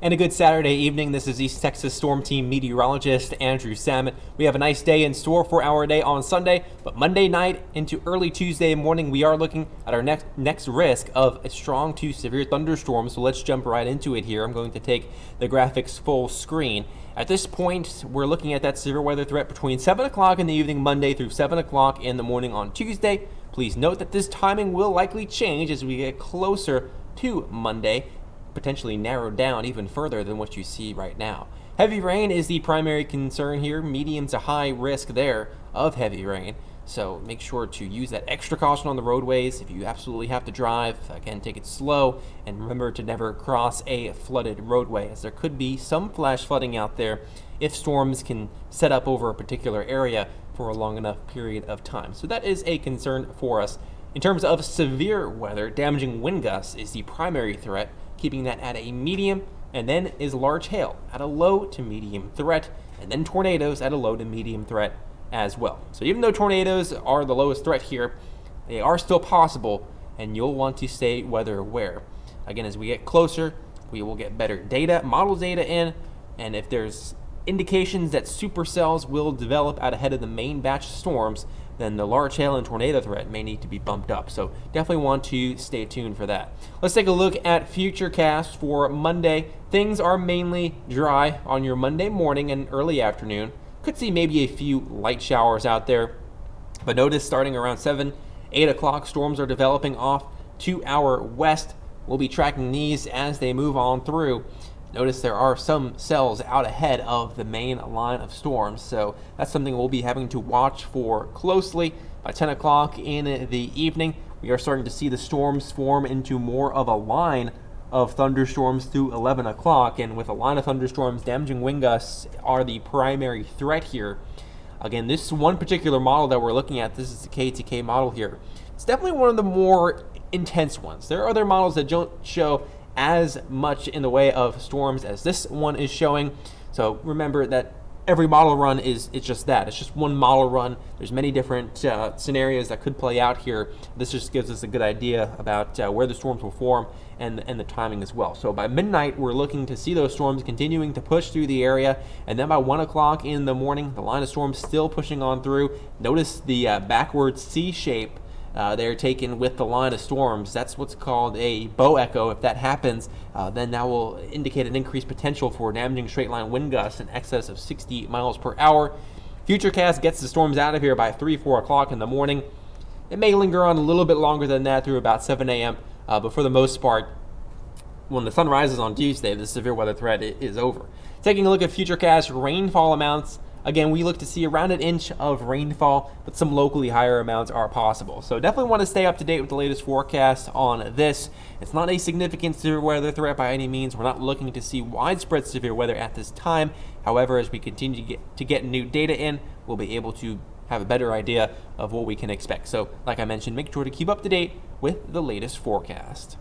And a good Saturday evening. This is East Texas Storm Team meteorologist Andrew Salmon. We have a nice day in store for our day on Sunday, but Monday night into early Tuesday morning, we are looking at our next risk of a strong to severe thunderstorm. So let's jump right into it here. I'm going to take the graphics full screen. At this point, we're looking at that severe weather threat between 7 o'clock in the evening Monday through 7 o'clock in the morning on Tuesday. Please note that this timing will likely change as we get closer to Monday, potentially narrowed down even further than what you see right now. Heavy rain is the primary concern here, medium to high risk there of heavy rain. So make sure to use that extra caution on the roadways. If you absolutely have to drive, again, take it slow, and remember to never cross a flooded roadway, as there could be some flash flooding out there if storms can set up over a particular area for a long enough period of time. So that is a concern for us. In terms of severe weather, damaging wind gusts is the primary threat, keeping that at a medium, and then is large hail at a low to medium threat, and then tornadoes at a low to medium threat as well. So even though tornadoes are the lowest threat here, they are still possible, and you'll want to stay weather aware. Again, as we get closer, we will get better data, model data in, and if there's indications that supercells will develop out ahead of the main batch of storms, then the large hail and tornado threat may need to be bumped up. So definitely want to stay tuned for that. Let's take a look at Futurecast for Monday. Things are mainly dry on your Monday morning and early afternoon. Could see maybe a few light showers out there, but notice starting around 7, 8 o'clock, storms are developing off to our west. We'll be tracking these as they move on through. Notice there are some cells out ahead of the main line of storms, so that's something we'll be having to watch for closely. By 10 o'clock in the evening, we are starting to see the storms form into more of a line of thunderstorms through 11 o'clock, and with a line of thunderstorms, damaging wind gusts are the primary threat here. Again, this one particular model that we're looking at, this is the KTK model here. It's definitely one of the more intense ones. There are other models that don't show as much in the way of storms as this one is showing. So remember that every model run is just that. It's just one model run. There's many different scenarios that could play out here. This just gives us a good idea about where the storms will form and the timing as well. So by midnight, we're looking to see those storms continuing to push through the area. And then by 1 o'clock in the morning, the line of storms still pushing on through. Notice the backwards C shape they're taken with the line of storms. That's what's called a bow echo. If that happens, then that will indicate an increased potential for damaging straight line wind gusts in excess of 60 miles per hour. Futurecast gets the storms out of here by 3, 4 o'clock in the morning. It may linger on a little bit longer than that through about 7 a.m., but for the most part, when the sun rises on Tuesday, the severe weather threat is over. Taking a look at Futurecast rainfall amounts, again, we look to see around an inch of rainfall, but some locally higher amounts are possible. So definitely want to stay up to date with the latest forecast on this. It's not a significant severe weather threat by any means. We're not looking to see widespread severe weather at this time. However, as we continue to get new data in, we'll be able to have a better idea of what we can expect. So like I mentioned, make sure to keep up to date with the latest forecast.